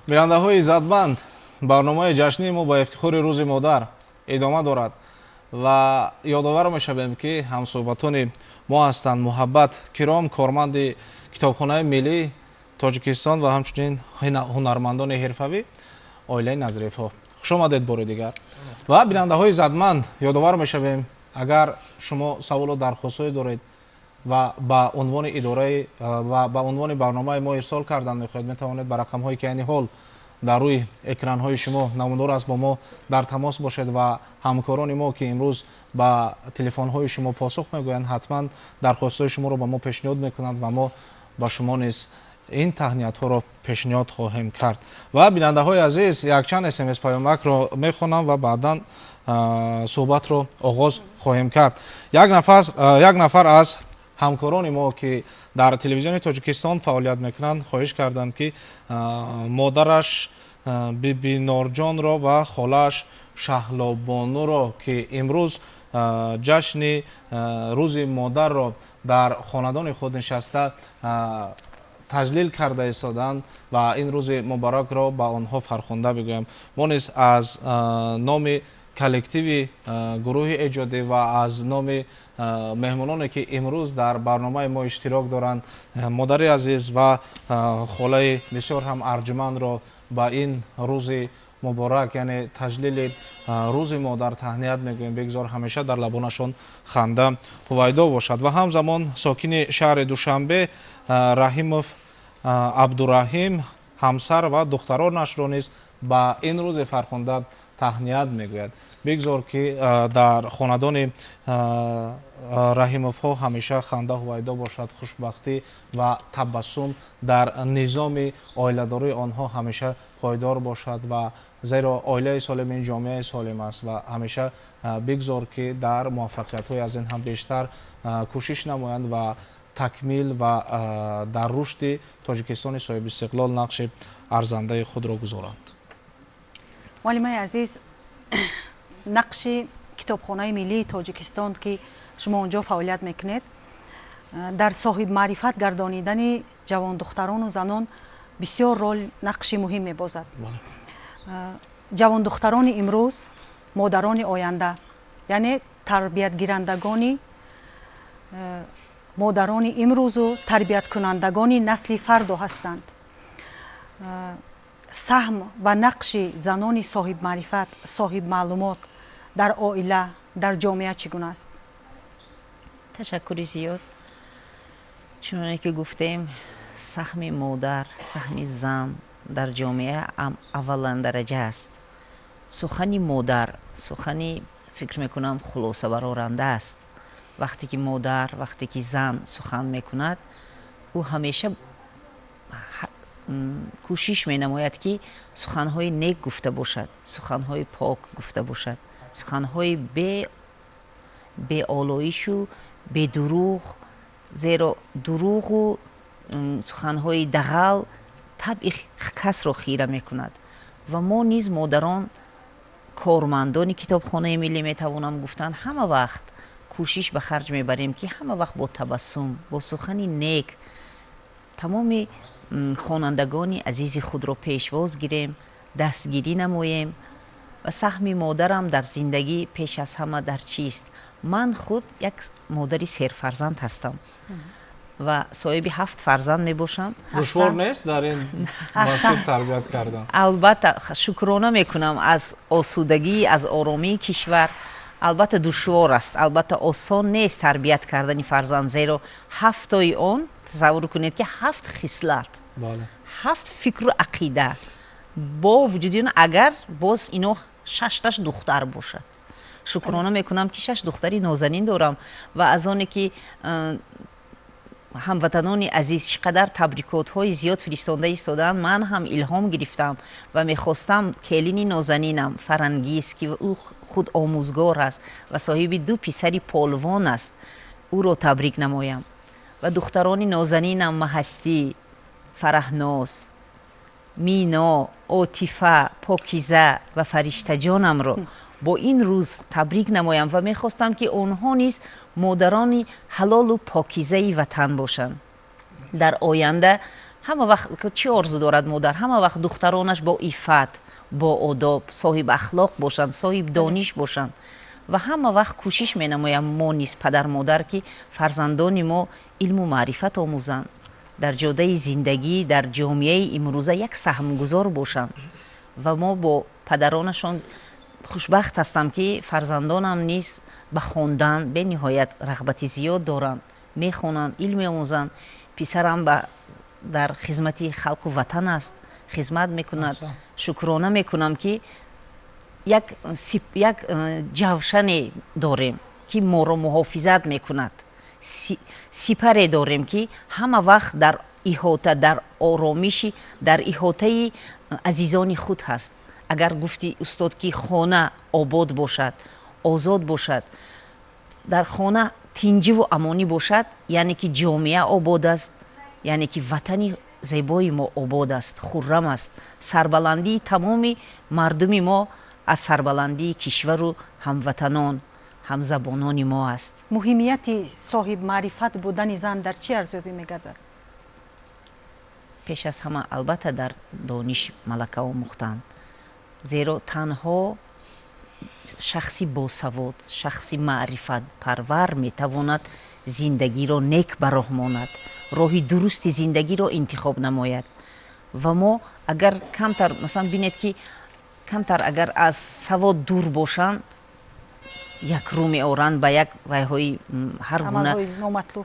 бинандаҳои иззатманд, барномаи ҷашнии мо ба ифтихори рӯзи модар идома дорад ва ёдовар мешавем, ки ҳамсӯҳбатони мо ҳастанд муҳаббат Киром, корманди Китобхонаи Миллии Тоҷикистон ва ҳамчунин ҳунармандони ҳирфавӣ, оилаи Назрифҳо. Хуш омадед бори дигар. Ва бинандаҳои иззатманд, ёдовар мешавем, агар шумо саволу дархостҳое доред ва ба унвони идораи ва ба унвони барномаи мо ирсол кардан мехоҳед, метавонед ба рақамҳои ки айни ҳол дар рӯи экранҳои шумо намудор аст бо мо дар тамос бошед ва ҳамкорони мо ки имрӯз ба телефонҳои шумо посух мегӯянд, ҳатман дархостҳои шуморо ба мо пешниҳод мекунанд ва мо ба шумо низ ин таҳниятҳоро пешниҳод хоҳем кард. Ва бинандаҳои азиз, якчанд смс паёмакро мехонам ва баъдан суҳбатро оғоз хоҳем кард. Як нафар аз ҳамкорони мо ки дар телевизиони Тоҷикистон фаъолият мекунанд хоҳиш карданд, ки модараш Биби Норҷонро ва холааш Шаҳлобонуро, ки имрӯз ҷашни рӯзи модарро дар хонадони худ нишаста таҷлил карда истоданд ва ин рӯзи муборакро ба онҳо фархонда бигӯям. Мо низ аз номи коллективи гурӯҳи эҷодӣ ва аз номи меҳмононе ки имрӯз дар барномаи мо иштирок доранд, модари азиз ва холаи бисёр ҳам арҷумандро ба ин рӯзи муборак, яъне таҷлили рӯзи модар таҳният мегӯем. Бигзор ҳамеша дар лабонашон ханда ҳувайдо бошад. Ва ҳамзамон сокини шаҳри Душанбе Раҳимов Абдураҳим ҳамсар ва духтаронашро низ ба ин рӯзи фархонда таҳният мегӯяд. Бигзор ки дар хонадони Раҳимовҳо ҳамеша ханда ҳувайдо бошад, хушбахтӣ ва табассум дар низоми оиладории онҳо ҳамеша пойдор бошад ва зеро оилаи солим ин ҷомеаи солим аст ва ҳамеша бигзор ки дар муваффақиятҳои аз ин ҳам бештар кӯшиш намоянд ва такмил ва дар рушди Тоҷикистони соҳибистиқлол нақши арзандаи худро гузоранд. муаллимаи азиз, нақши Китобхонаи Миллии Тоҷикистон ки шумо онҷо фаъолият мекунед, дар соҳибмаърифат гардонидани ҷавондухтарону занон бисёр рол нақши муҳим мебозад. ҷавондухтарони имрӯз модарони оянда, яъне тарбиятгирандагони модарони имрӯзу тарбияткунандагони насли фардо ҳастанд. саҳм ва нақши занони соҳибмаърифат, соҳибмаълумот дар оила, дар ҷомеа чӣ гуна аст? ташаккури зиёд. чуноне ки гуфтем, саҳми модар, саҳми зан дар ҷомеа авваландараҷа аст. сухани модар сухани фикр мекунам хулосабароранда аст. вақте ки модар, вақте ки зан сухан мекунад, ӯ ҳамеша кӯшиш менамояд ки суханҳои нек гуфта бошад, суханҳои пок гуфта бошад, суханҳои беолоишу бедуруғ. зеро дуруғу суханҳои дағал табъи касро хира мекунад. ва мо низ модарон, кормандони Китобхонаи Миллӣ метавонам гуфтан, ҳама вақт кӯшиш ба харҷ мебарем ки ҳама вақт бо табассум, бо сухани нек тамоми хонандагони азизи худро пешвоз гирем, дастгирӣ намоем. ва саҳми модарам дар зиндагӣ пеш аз ҳама дар чист? ман худ як модари серфарзанд ҳастам ва соҳиби 7 фарзанд мебошам. душвор нест дар ин масир тарбият кардан? албатта шукрона мекунам аз осудагӣ, аз оромии кишвар. албатта душвор аст, албатта осон нест тарбият кардани фарзанд, зеро 7-тои он тасаввур кунед ки 7 хислат, 7 фикру ақида бо вуҷуди он, агар боз ино 6таш духтар бошад. шукрона мекунам ки 6 духтари нозанин дорам ва аз оне ки ҳамватанони азиз чӣ қадар табрикотҳои зиёд фиристонда истодаанд, ман ҳам илҳом гирифтам ва мехостам келини нозанинам Фарангиз, ки ӯ худ омӯзгор аст ва соҳиби 2 писари полвон аст, ӯро табрик намоям. ва духтарони нозанинам Маҳастӣ, Фараҳноз, Мино, Отифа, Покиза ва Фариштаҷонамро бо ин рӯз табрик намоям ва мехостам ки онҳо низ модарони ҳалолу покизаи ватан бошанд. дар оянда ҳама вақт чӣ орзу дорад модар? ҳама вақт духтаронаш бо иффат, бо одоб, соҳиб ахлоқ бошанд, соҳиб дониш бошанд. ва ҳама вақт кӯшиш менамоям мо низ падар модар ки фарзандони мо илму маърифат омӯзанд, дар ҷодаи зиндагӣ, дар ҷомеаи имрӯза як саҳмгузор бошанд. ва мо бо падаронашон хушбахт ҳастам ки фарзандонам низ ба хондан бениҳоят рағбати зиёд доранд, мехонанд, илм меомӯзанд. писарам дар хизмати халқу ватан аст, хизмат мекунад. шукрона мекунам ки як ҷавшане дорем ки моро муҳофизат мекунад, сипаре дорем ки ҳама вақт дар иҳота, дар оромиши, дар иҳотаи азизони худ ҳаст. агар гуфти устод ки хона обод бошад, озод бошад, дар хона тинҷиву амонӣ бошад, яъне ки ҷомеа обод аст, яъне ки ватани зебои мо обод аст, хуррам аст. сарбаландии тамоми мардуми мо аз сарбаландии кишвару ҳамватанон, ҳамзабонони мо аст. муҳимияти соҳиб маърифат будани зан дар чӣ арзёбӣ мегардад? пеш аз ҳама албатта дар дониш малака омӯхтан. зеро танҳо шахси босавод, шахси маърифатпарвар метавонад зиндагиро нек ба роҳ монад, роҳи дурусти зиндагиро интихоб намояд. ва мо агар камтар, масалан бинед ки камтар агар аз савод дур бошанд, як рӯ меоранд ба як вайҳои ҳар гуна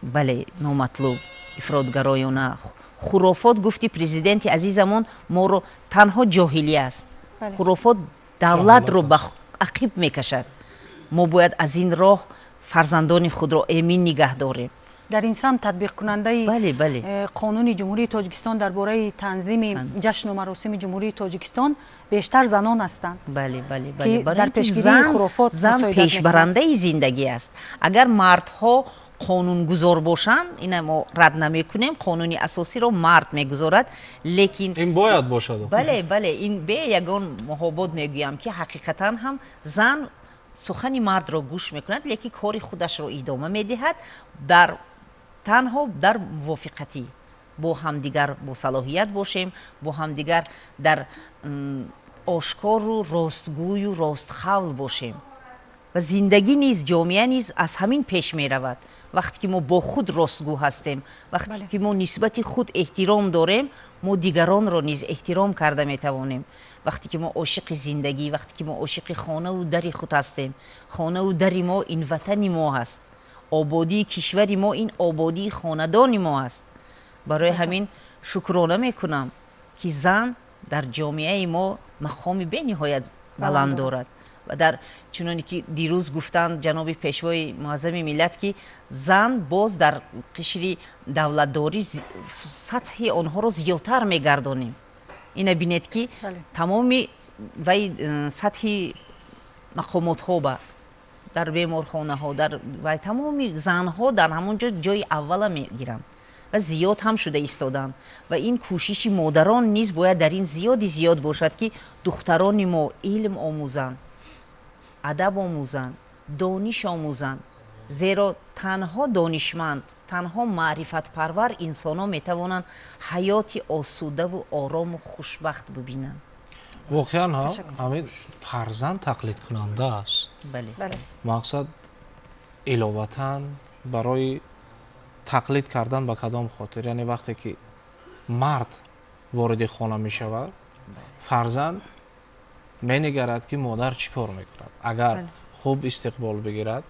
бале номатлуб, ифротгароёна, хурофот. гуфти президенти азизамон моро танҳо ҷоҳилӣ аст. хурофот давлатро ба ақиб мекашад. мо бояд аз ин роҳ фарзандони худро эмин нигаҳ дорем. дар ин сам татбиқкунандаи қонуни ҷумҳурии тоҷикистон дар бораи танзими ҷашну маросими ҷумҳурии тоҷикистон бештар занон ҳастанд. зан пешбарандаи зиндагӣ аст. агар мардҳо қонунгузор бошанд, ина мо рад намекунем, қонуни асосиро мард мегузорад, лекин ин бояд бошад. бале ин бе ягон муҳобот мегӯям ки ҳақиқатан ҳам зан сухани мардро гӯш мекунад, лекин кори худашро идома медиҳад, танҳо дар мувофиқатӣ бо ҳамдигар бо салоҳият бошем, бо ҳамдигар дар ошкору ростгӯю ростхавл бошем. ва зиндагӣ низ, ҷомеа низ аз ҳамин пеш меравад. вақте ки мо бо худ ростгӯ ҳастем, вақте ки мо нисбати худ эҳтиром дорем, мо дигаронро низ эҳтиром карда метавонем. вақте ки мо ошиқи зиндагӣ, вақте ки мо ошиқи хонаву дари худ ҳастем, хонаву дари мо ин ватани мо ҳаст, ободии кишвари мо ин ободии хонадони мо аст. барои ҳамин шукрона мекунам ки зан дар ҷомеаи мо мақоми бениҳоят баланд дорад. ва дар чуноне ки дирӯз гуфтанд ҷаноби пешвои муаззами миллат ки зан боз дар қишри давлатдорӣ сатҳи онҳоро зиёдтар мегардонем. ина бинед ки тамоми вай сатҳи мақомотҳо ба дар беморхонаҳо, вай тамоми занҳо дар ҳамон ҷои аввала мегиранд ва зиёд ҳам шуда истоданд. ва ин кӯшиши модарон низ бояд дар ин зиёд бошад ки духтарони мо илм омӯзанд, адаб омӯзанд, дониш омӯзанд. зеро танҳо донишманд, танҳо маърифатпарвар инсонҳо метавонанд ҳаёти осудаву орому хушбахт бубинанд. воқеан ҳамин фарзанд тақлидкунанда аст. мақсад иловатан барои тақлид кардан ба кадом хотир, яъне вақте ки мард вориди хона мешавад, фарзанд менигарад ки модар чӣ кор мекунад. агар хуб истиқбол бигирад,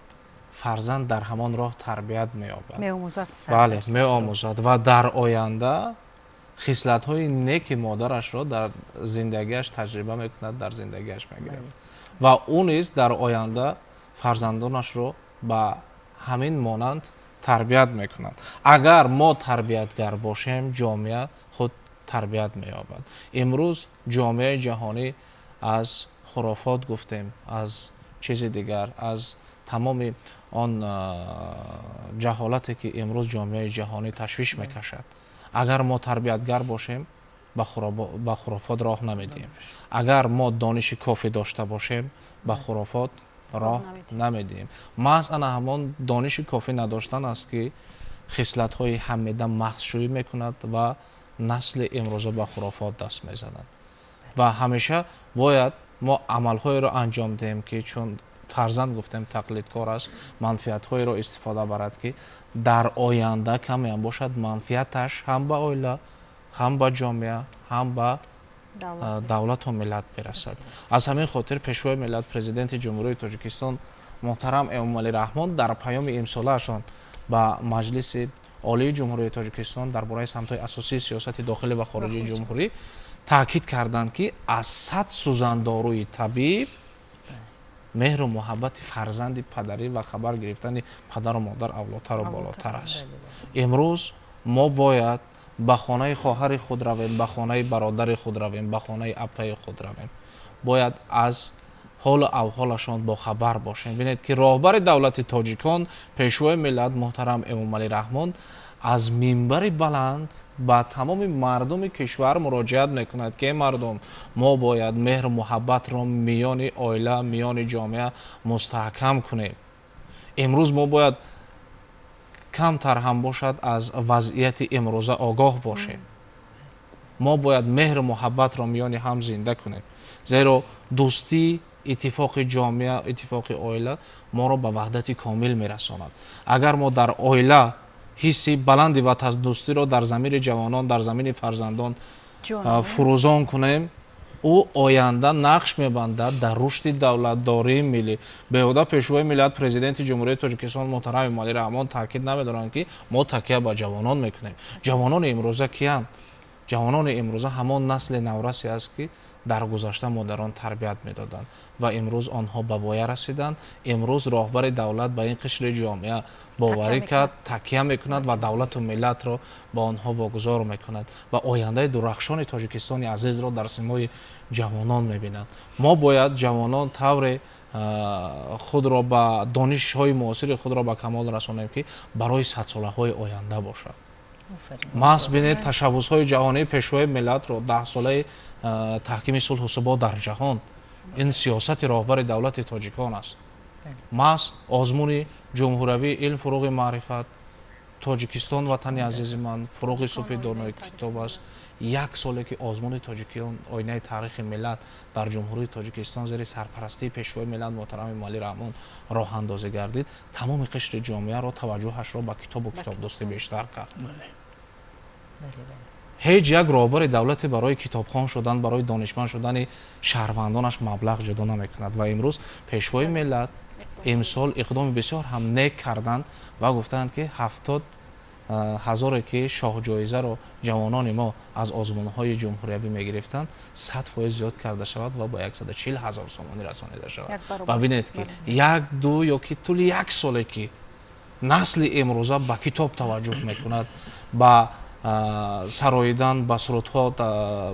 фарзанд дар ҳамон роҳ тарбият меёбад, меомӯзад ва дар оянда хислатҳои неки модарашро дар зиндагиаш таҷриба мекунад, дар зиндагиаш мегирад ва ӯ низ дар оянда фарзандонашро ба ҳамин монанд тарбият мекунад. агар мо тарбиятгар бошем, ҷомеа худ тарбият меёбад. имрӯз ҷомеаи ҷаҳонӣ аз хурофот гуфтем, аз чизи дигар, аз тамоми он ҷаҳолате ки имрӯз ҷомеаи ҷаҳонӣ ташвиш мекашад. агар мо тарбиятгар бошем, ба хурофот роҳ намедиҳем. агар мо дониши кофӣ дошта бошем, ба хурофот роҳ намедиҳем. маҳз ана ҳамон дониши кофӣ надоштан аст ки хислатҳои ҳамеда мағзшӯӣ мекунад ва насли имрӯза ба хурофот даст мезананд ва ҳамеша бояд мо амалҳоеро анҷом диҳем ки чун фарзанд гуфтем тақлидкор аст манфиатҳоеро истифода барад ки дар оянда камеам бошад манфиаташ ҳам ба оила ҳам ба ҷомеа ҳам ба давлату миллат берасад. Аз ҳамин хотир пешвои миллат президенти ҷумҳурии Тоҷикистон муҳтарам Эмомалӣ Раҳмон дар паёми имсолаашон ба маҷлиси олии ҷумҳурии Тоҷикистон дар бораи самтҳои асосии сиёсати дохилӣ ва хориҷии ҷумҳурӣ таъкид карданд ки аз 100 сӯзанdoруи табиб меҳру муҳаббати фарзанди падарӣ ва хабар гирифтани падару модар авлотару болотар аст. имрӯз мо бояд ба хонаи хоҳари худ равем, ба хонаи бародари худ равем, ба хонаи апаи худ равем. Бояд аз ҳолу авҳолашон бохабар бошем. Бинед ки роҳбари давлати тоҷикон пешвои миллат муҳтарам Эмомалӣ Раҳмон аз минбари баланд ба тамоми мардуми кишвар муроҷиат мекунад ки мардум мо бояд меҳру муҳаббатро миёни оила, миёни ҷомеа мустаҳкам кунем. имрӯз мо бояд камтар ҳам бошад аз вазъияти имрӯза огоҳ бошем. мо бояд меҳру муҳаббатро миёни ҳам зинда кунем. Зеро дӯстӣ, иттифоқи ҷомеа, иттифоқи оила моро ба ваҳдати комил мерасонад. Агар мо дар оила ҳисси баланди ватандӯстиро дар замири ҷавонон, дар замини фарзандон фурӯзон кунем, ӯ оянда нақш мебандад дар рушди давлатдории миллӣ. Беҳуда пешвои миллат президенти ҷумҳурии Тоҷикистон муҳтарам Эмомалӣ Раҳмон таъкид намедоранд ки мо такя ба ҷавонон мекунем. ҷавонони имрӯза киянд? ҷавонони имрӯза ҳамон насли наврасе аст ки дар гузашта модарон тарбият медоданд ва имрӯз онҳо ба воя расиданд. имрӯз роҳбари давлат ба ин қишри ҷомеа боварӣ кард, такя мекунад ва давлату миллатро ба онҳо вогузор мекунад ва ояндаи дурахшони Тоҷикистони азизро дар симои ҷавонон мебинад. мо бояд ҷавонон тавре худро ба донишҳои муосири худро ба камол расонем ки барои садсолаҳои оянда бошад. маҳз бинед ташаббусҳои ҷаҳонии пешвои миллатро 10 солаи таҳкими сулҳу субот дар ҷаҳон ин сиёсати роҳбари давлати тоҷикон аст. маҳз озмуни ҷумҳуравии илм фуруғи маърифат Тоҷикистон ватани азизи ман фуруғи субҳи донои китоб аст. 1 соле ки озмуни тоҷикиён оинаи таърихи миллат дар ҷумҳурии Тоҷикистон зери сарпарастии пешвои миллат муҳтарам Эмомалӣ Раҳмон роҳандозӣ гардид, тамоми қишри ҷомеаро таваҷҷӯҳашро ба китобу китобдӯстӣ бештар кард. ҳеҷ як роҳбари давлате барои китобхон шудан, барои донишманд шудани шаҳрвандонаш маблағ ҷудо намекунад ва имрӯз пешвои миллат имсол иқдоми бисёр ҳам нек карданд ва гуфтанд ки 70 ҳазоре ки шоҳҷоизаро ҷавонони мо аз озмунҳои ҷумҳуриявӣ мегирифтанд 100% зиёд карда шавад ва ба 140 000 сомонӣ расонида шавад. ва бинед ки 1-2 ё ки тӯли 1 соле ки насли имрӯза ба китоб таваҷҷӯҳ мекунад, ба сароидан ба сурудҳо,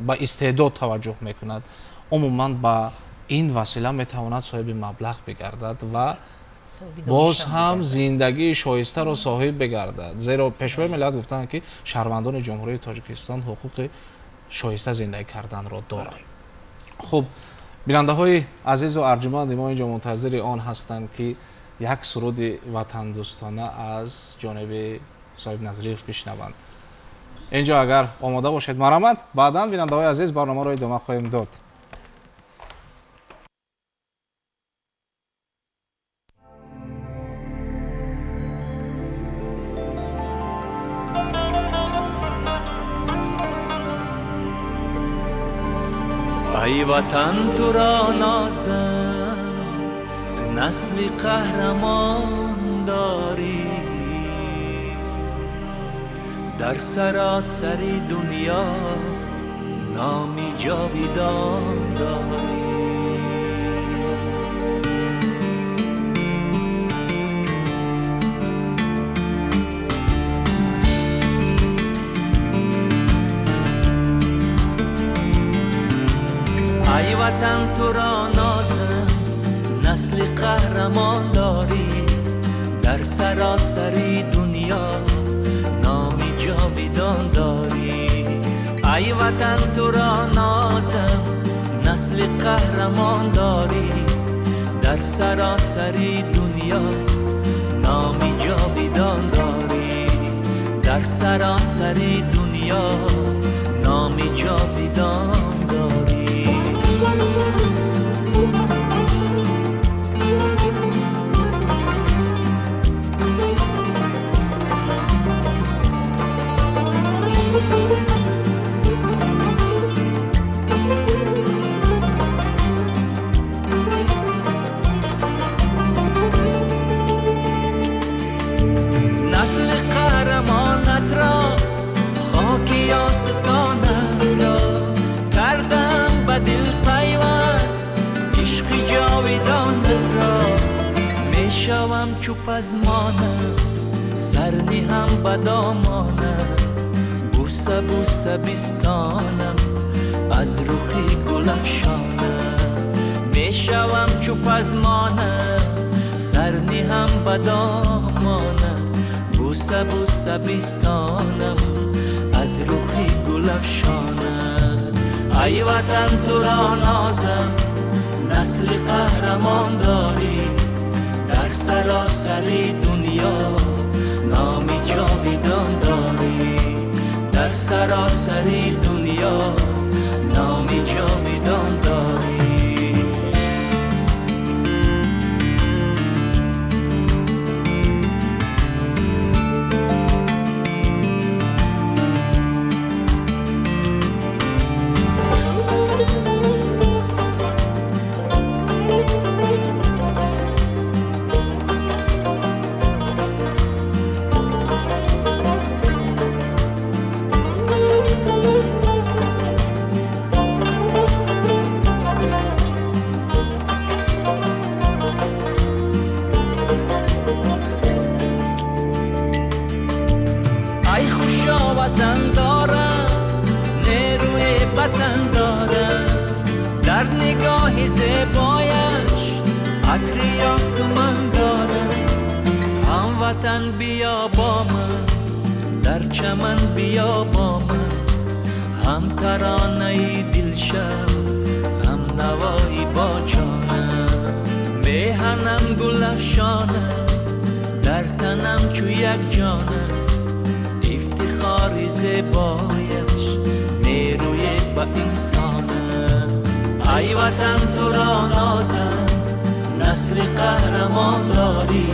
ба истеъдод таваҷҷӯҳ мекунад, умуман ба ин васила метавонад соҳиби маблағ бигардад ва боз ҳам зиндагии шоистаро соҳиб бигардад. Зеро пешвои миллат гуфтанд ки шаҳрвандони ҷумҳурии Тоҷикистон ҳуқуқи шоиста зиндагӣ карданро доранд. хуб, бинандаҳои азизу арҷуманди мо инҷо мунтазири он ҳастанд ки як суруди ватандӯстона аз ҷониби соҳибназириев бишнаванд. инҷо агар омода бошед марҳамат, баъдан бинандаҳои азиз барномаро идома хоҳем дод. ای وطن تو را نازم نسلی قهرمان داری، در سراسر دنیا نامی جاویدان داری. ای وطن تو را نازم نسل قهرمان داری، در سراسر دنیا نامی جاویدان داری. ای وطن تو را نازم نسل قهرمان داری، در سراسر دنیا نامی جاویدان داری، در سراسر دنیا دریا ستانت را کردم به دل پیوند عشق جاویدانت را میشوم چوب از مانم سر نهم به دامانم بوسه بوسه بیستانم از رخی گل افشانم میشوم چوب از مانم سر نهم به دامانم بوسه بوسه بیستانم از رخی گل افشانم ای وطن تو را نازم نسل قهرمان داری در سراسر دنیا نامی جاویدان داری در سراسر دنیا نامی جاویدان داری وطن دارم نیروی وطن دارم در نگاه زیبایش عطری آسمان دارم هم وطن بیا با من در چمن بیا با من هم ترانه دلشم هم نوایی با جانم میهنم گل افشان است در تنم چو یک جان است افتخار زیبایش نیروی با انسان است ای وطن تو را نازم نسل قهرمان داری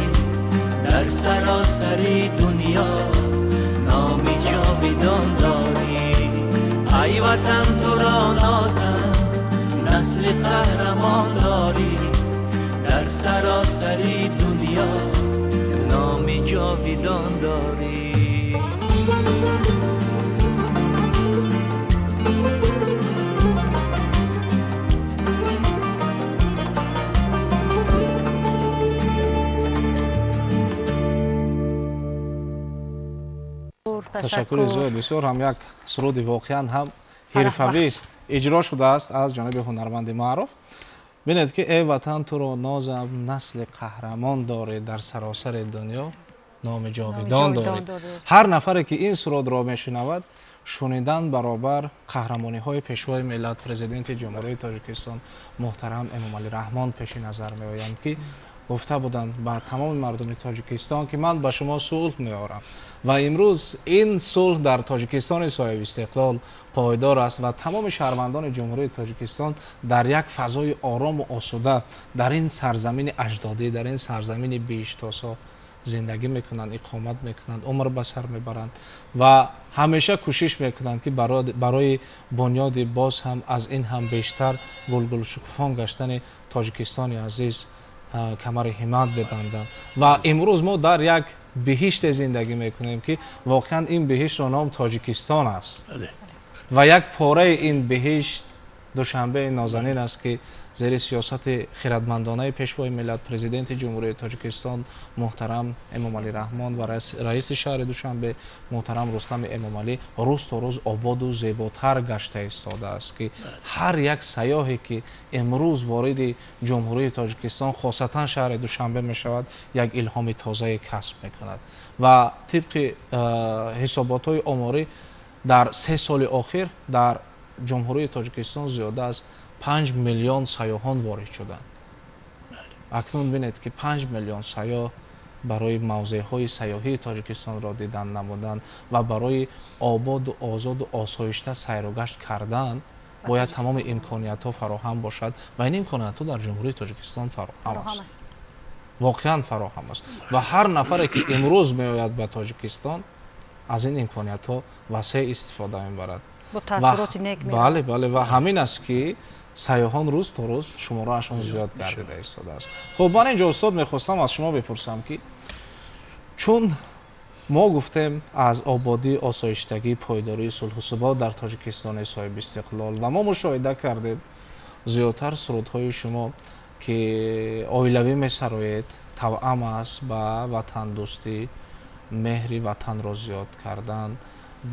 در سراسر دنیا نامی جاویدان داری ای وطن تو را نازم نسل قهرمان داری در سراسر دنیا نامی جاویدان داری تشکر زیاد بسیار هم یک سرود واقعا هم حرفوی اجرا شده است از جانب هنرمند معروف. ببینید که ای وطن تو را نازم نسل قهرمان داره در سراسر دنیا نام جاویدان داره. هر نفری که این سرود را میشنود شنیدن برابر قهرمانی های پیشوای ملت پرزیدنت جمهوری تاجیکستان محترم امامعلی رحمان پیش نظر می آیند که گفته بودند با تمام مردم تاجیکستان که من با شما صلح میارم و امروز این صلح در تاجیکستان صاحب استقلال پایدار است و تمام شهروندان جمهوری تاجیکستان در یک فضای آرام و آسوده در این سرزمین اجدادی در این سرزمین بیشتاسا زندگی میکنند، اقامت میکنند، عمر به سر میبرند و همیشه کوشش میکنند که برای بنیاد باز هم از این هم بیشتر گلگل شکوفان گشتن تاجیکستان عزیز کمر همت ببندند و امروز ما در یک بهشت زندگی میکنیم که واقعا این بهشت را نام تاجیکستان است و یک پاره این بهشت دوشنبه نازنین است که زیر سیاست خردمندانه پیشوای ملت پرزیدنت جمهوری تاجیکستان محترم امامعلی رحمان و رئیس شهر دوشنبه محترم رستم امامعلی روز تا روز آباد و زیباتر گشته ایستاده است که هر یک سیاحی که امروز وارد جمهوری تاجیکستان خاصتا شهر دوشنبه می شود یک الهام تازه کسب می کند و طبق حسابات های آماری در 3 سال اخیر در جمهوری تاجیکستان زیاده از 5 میلیون سیاحان وارد شدند. اکنون ببینید که 5 میلیون سیاح برای موضع‌های سیاحی تاجیکستان را دیدن نمودند و برای آباد و آزاد و آسایشته سیر و گشت کردن باید تمام امکانیت‌ها فراهم باشد و این امکانیت‌ها در جمهوری تاجیکستان فراهم است. واقعا فراهم است و هر نفری که امروز میآید به تاجیکستان از این امکانیت‌ها وسیع استفاده می‌برد. با تاثیرات نیک بله و همین است که سیاحان روز تا روز شماره‌شان زیاد گردیده ایستاده است. خب من اینجا استاد میخواستم از شما بپرسم که چون мо гуфтем аз ободӣ осоиштагӣ пойдории сулҳу субот дар тоҷикистони соҳиби истиқлол ва мо мушоҳида кардем зиёдтар сурудҳои шумо ки оилавӣ месароед тавъам аст ба ватандӯстӣ меҳри ватанро зиёд кардан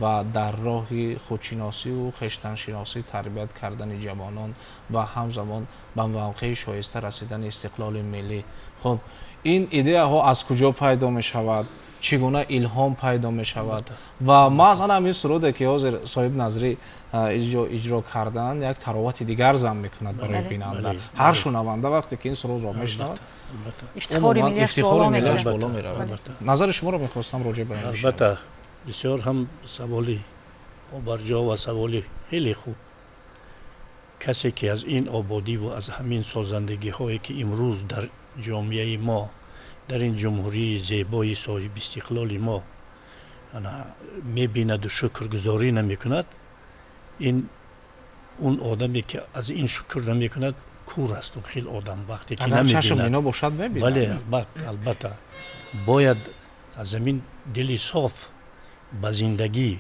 ва дар роҳи худшиносиву хештаншиносӣ тарбият кардани ҷавонон ва ҳамзамон ба мавқеи шоиста расидани истиқлоли миллӣ. Хуб ин идеяҳо аз куҷо пайдо мешавад, чӣ гуна илҳом пайдо мешавад ва маъзан ҳамин суруде ки ҳозир соҳиб Назрӣ иҷро кардан як таровати дигар зам мекунад барои бинанда. Ҳар шунаванда вақте ки ин сурудро мешунавад ифтихори миллиаш боло меравад. Назари шуморо мехостам роҷеъ ба ин. албатта бисёр ҳам саволи обарҷо ва саволи хеле хуб. касе ки аз ин ободӣ ва аз ҳамин созандагиҳое ки имрӯз дар ҷомеаи мо дар ин ҷумҳурии зебои соҳиби истиқлоли мо мебинаду шукргузорӣ намекунад, ин он одаме ки аз ин шукр намекунад кур аст. хел одам вақте ки намебинад, бале албатта бояд аз замин дили соф ба зиндагӣ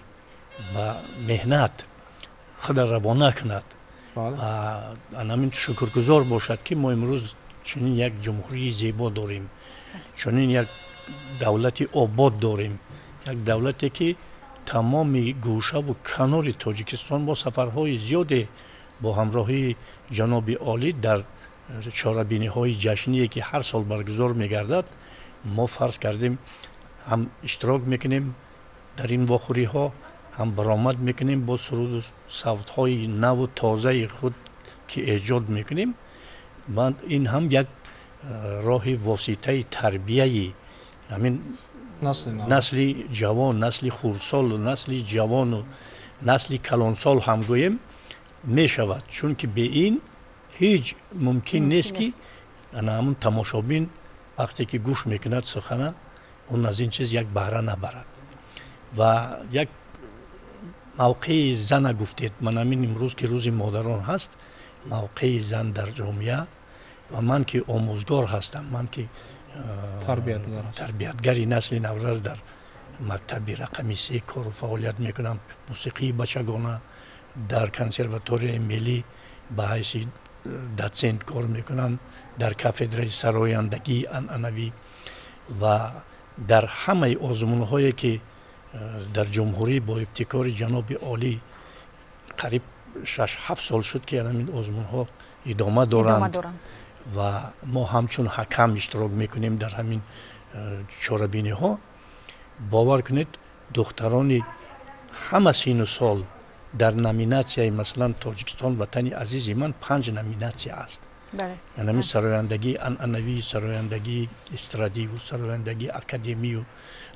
ба меҳнат худа равона кунад ва анамин шукргузор бошад ки мо имрӯз чунин як ҷумҳурии зебо дорем, чунин як давлати обод дорем, як давлате ки тамоми гӯшаву канори Тоҷикистон бо сафарҳои зиёде бо ҳамроҳии ҷаноби олӣ дар чорабиниҳои ҷашние ки ҳар сол баргузор мегардад, мо фарз кардем ҳам иштирок мекунем дар ин вохӯриҳо, ҳам баромад мекунем бо суруду савтҳои наву тозаи худ ки эҷод мекунем. ин ҳам як роҳи воситаи тарбияи ҳамин насли ҷавон, насли хурдсолу насли ҷавону насли калонсол ҳам гӯем мешавад, чунки бе ин ҳеҷ мумкин нест ки ҳамун тамошобин вақте ки гӯш мекунад сухана, он аз ин чиз як баҳра набарад. ва як мавқеи зана гуфтед, ман ҳамин имрӯз ки рӯзи модарон ҳаст, мавқеи зан дар ҷомеа ва ман ки омӯзгор ҳастам, ман ки тарбиятгари насли навраз дар мактаби рақами 3 кору фаъолият мекунам, мусиқии бачагона дар консерваторияи миллӣ ба ҳайси дотсент кор мекунам, дар кафедраи сарояндагии анъанавӣ ва дар ҳамаи озмунҳое ки дар ҷумҳурӣ бо ибтикори ҷаноби олӣ қариб 6-7 сол шуд ки ҳамин озмунҳо идома доранд ва мо ҳамчун ҳакам иштирок мекунем дар ҳамин чорабиниҳо. бовар кунед духтарони ҳама сину сол дар номинатсияи масалан Тоҷикистон ватани азизи ман 5 номинатсия аст. ҳамин сарояндагии анъанавӣ, сарояндагии эстрадиву, сарояндагии академию,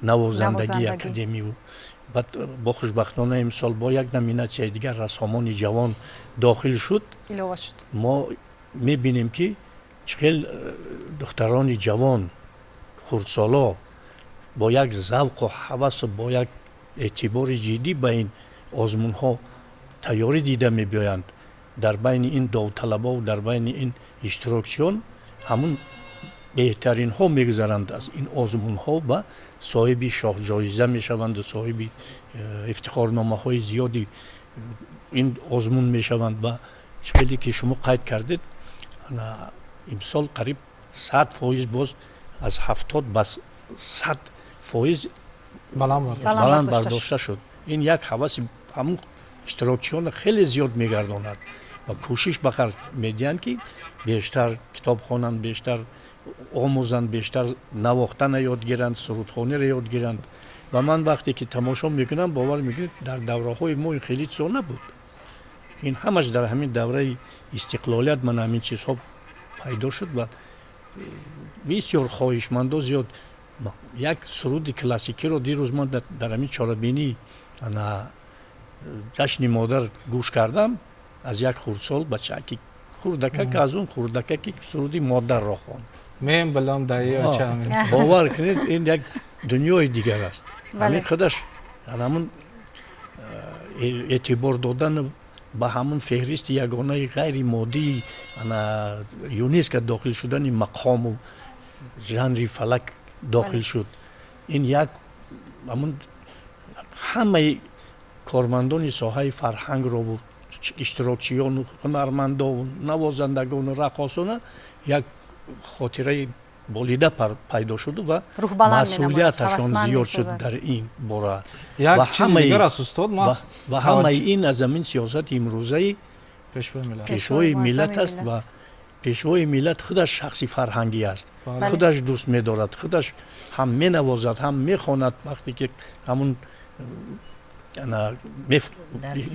навозандагии академию. баъд бо хушбахтона имсол бо як номинатсияи дигар рассомони ҷавон дохил шуд. мо мебинем ки чӣ хел духтарони ҷавон хурдсоло бо як завқу ҳавасу бо як эътибори ҷиддӣ ба ин озмунҳо тайёрӣ дида мебиёянд. дар байни ин довталабову дар байни ин иштирокчиён ҳамун беҳтаринҳо мегузаранд аз ин озмунҳо ва соҳиби шоҳҷоиза мешаванду соҳиби ифтихорномаҳои зиёди ин озмун мешаванд. ва чӣ хеле ки шумо қайд кардед, имсол қариб 100% боз аз 70 ба 100% баланд бардошта шуд. ин як ҳаваси ҳамун иштирокчиён хеле зиёд мегардонад ва кӯшиш ба харҷ медиҳанд ки бештар китоб хонанд, бештар омӯзанд, бештар навохтана ёд гиранд, сурудхониро ёд гиранд. ва ман вақте ки тамошо мекунам, бовар мекунед дар давраҳои мо ин хеле чизо набуд. ин ҳамаш дар ҳамин давраи истиқлолият ман ҳамин чизҳо пайдо шуд ва бисёр хоҳишмандо зиёд. як суруди классикиро дирӯз ман дар ҳамин чорабинӣ ҷашни модар гӯш кардам аз як хурдсол бачаки хурдака ки аз он хурдака ки суруди модарро хонд. бовар кунед ин як дунёи дигар аст. ҳамин худаш ҳамун эътибор додан ба ҳамун феҳристи ягонаи ғайримоддии юнеско дохил шудани мақому жанри фалак дохил шуд. ин як амун ҳамаи кормандони соҳаи фарҳангро иштирокчиёну ҳунармандову навозандагону рақосона як хотираи болида пайдо шуду ва масъулияташон зиёд шуд дар ин бора. як чизи дигар аст устод, ва ҳамаи ин аз замин сиёсати имрӯзаи пешвои миллат аст ва пешвои миллат худаш шахси фарҳангӣ аст. худаш дӯст медорад, худаш ҳам менавозад, ҳам мехонад. вақте ки ҳамун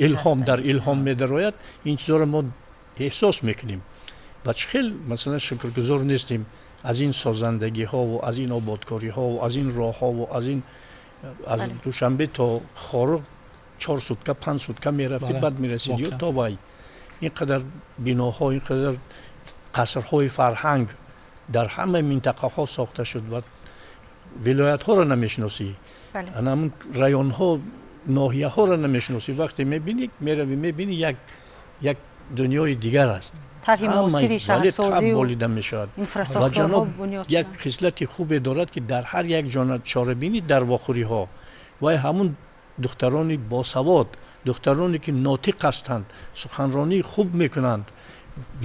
илҳом дар илҳом медарояд, ин чизоро мо эҳсос мекунем ва чӣ хел масалан шукргузор нестем аз ин созандагиҳову аз ин ободкориҳову аз ин роҳҳову аз ин аз душанбе то хору 4 сутка 5 сутка мерафтид, баъд мерасидӣ то вай инқадар биноҳо, инқадар қасрҳои фарҳанг дар ҳамаи минтақаҳо сохта шуд ва вилоятҳоро намешиносӣ, анамун районҳо, ноҳияҳоро намешиносӣ. вақте мебинӣ, меравӣ мебинӣ як дунёи дигар аст. тарҳи муосири шаҳрсозӣ болида мешавад. ва ҷаноб як хислати хубе дорад ки дар ҳар як чорабинӣ дар вохӯриҳо вай ҳамун духтарони босавод, духтароне ки нотиқ ҳастанд, суханронии хуб мекунанд,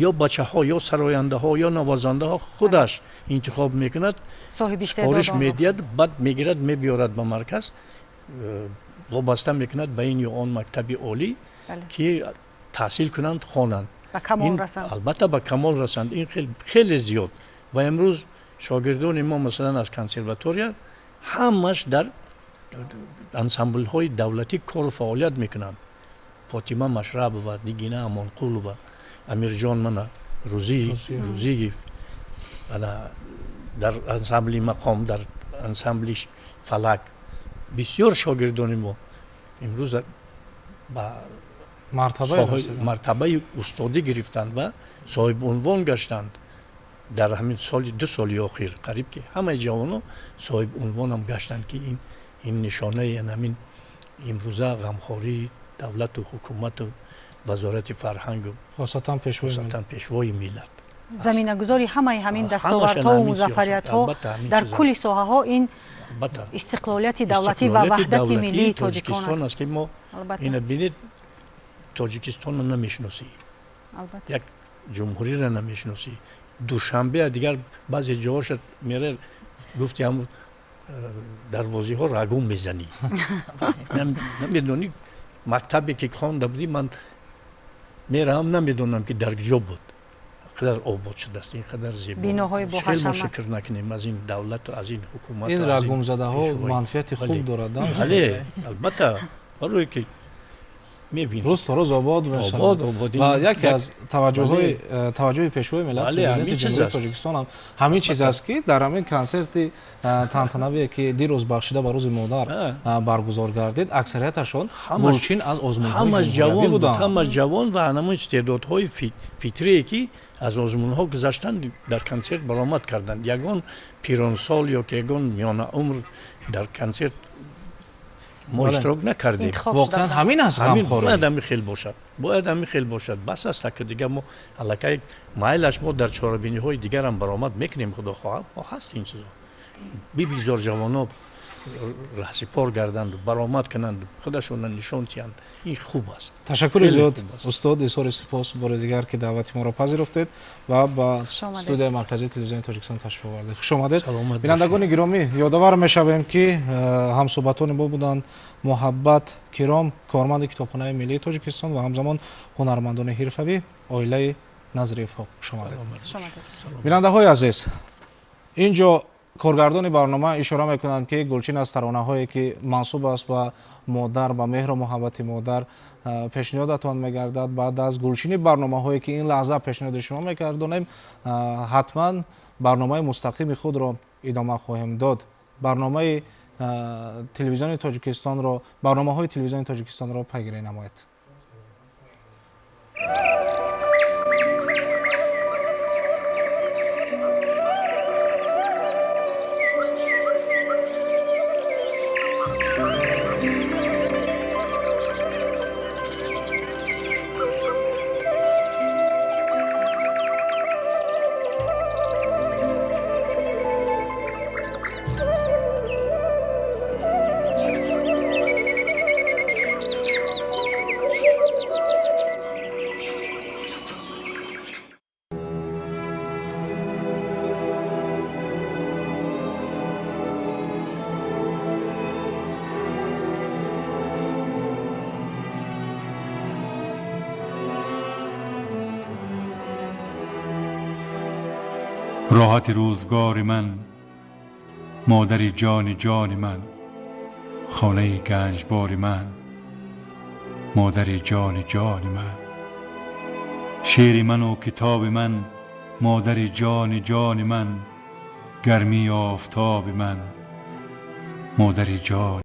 ё бачаҳо ё сарояндаҳо ё навозандаҳо худаш интихоб мекунад, сипориш медиҳад, баъд мегирад мебиёрад ба марказ, вобаста мекунад ба ин ё он мактаби олӣ ки таҳсил кунанд, хонанд. албатта ба камол расанд. ин хеле зиёд. ва имрӯз шогирдони мо масалан аз консерватория ҳамаш дар ансамблҳои давлатӣ кору фаъолият мекунанд. фотима машрабова, нигина амонқулова, амирҷон мана рӯзиев дар ансамбли мақом, дар ансамбли фалак бисёр шогирдони мо имрӯз ба мартабаи устодӣ гирифтанд ва соҳибунвон гаштанд. дар ҳамин соли 2 соли охир қариб ки ҳамаи ҷавоно соҳибунвонам гаштанд ки ин нишонаи ҳамин имрӯза ғамхории давлату ҳукумату вазорати фарҳангу хосатан пешвои миллат. заминагузори ҳамаи ҳамин дастовардҳо ва музаффариятҳо дар кулли соҳаҳо ин истиқлолияти давлатӣ ва ваҳдати миллии тоҷикистон аст ки мо ина бинед тоҷикистонро намешиносӣ, як ҷумҳуриро намешиносӣ. душанбе дигар баъзе ҷоҳоша мера гуфти ҳамун дарвозиҳо рагум мезанӣ. намедонӣ мактабе ки хонда будӣ, ман мераам намедонам ки дар куҷо буд. қадар обод шудааст, ин қадар зебо. биноҳои боҳашамат. мо шукр накунем аз ин давлату аз ин ҳукумат. ин рагумзадаҳо манфиати хуб дорад. бале, албатта барои ки рӯз то рӯз обод мешавад. ва яке аз таваҷҷӯҳи пешвои миллат президенти ҷумҳурии тоҷикистон ҳам ҳамин чиз аст ки дар ҳамин консерти тантанавие ки дирӯз бахшида ба рӯзи модар баргузор гардид, аксарияташон гулчин аз озмунҳои ҷумҳуриявӣ буданд. ҳамаш ҷавон ва ҳамун истеъдодҳои фитрие ки аз озмунҳо гузаштанд дар консерт баромад карданд. ягон пиронсол ё ки ягон миёнаумр дар консерт мо иштирок накардем. воқеан ҳамин аст ғамхорӣ. бояд ҳамин хел бошад. бас аст ки дига мо аллакай майлаш мо дар чорабиниҳои дигарам баромад мекунем. худо хоҳад ҳаст ин чизо. бибизор ҷавоно раҳсипор гарданду баромад кунанду худашонро нишон диҳанд. ин хуб аст. ташаккури зиёд устод, изҳори сипос бори дигар ки даъвати моро пазируфтед ва ба студияи марказии телевизиони тоҷикистон ташриф овардед. хуш омадед. бинандагони гиромӣ, ёдовар мешавем ки ҳамсуҳбатони мо буданд муҳаббат киром, корманди китобхонаи миллии тоҷикистон ва ҳамзамон ҳунармандони ҳирфавӣ, оилаи Назриевҳо. хуш омадед. бинандаҳои азиз, инҷо коргардони барнома ишора мекунанд ки гулчин аз таронаҳое ки мансуб аст ба модар, ба меҳру муҳаббати модар пешниҳодатон мегардад. баъд аз гулчини барномаҳое ки ин лаҳза пешниҳоди шумо мекардонем, ҳатман барномаи мустақими худро идома хоҳем дод. барномаҳои телевизиони тоҷикистонро пайгирӣ намоед. راحت روزگار من، مادر جان جان من، خانه گنجبار من، مادر جان جان من، شعر من و کتاب من، مادر جان جان من، گرمی آفتاب من، مادر جان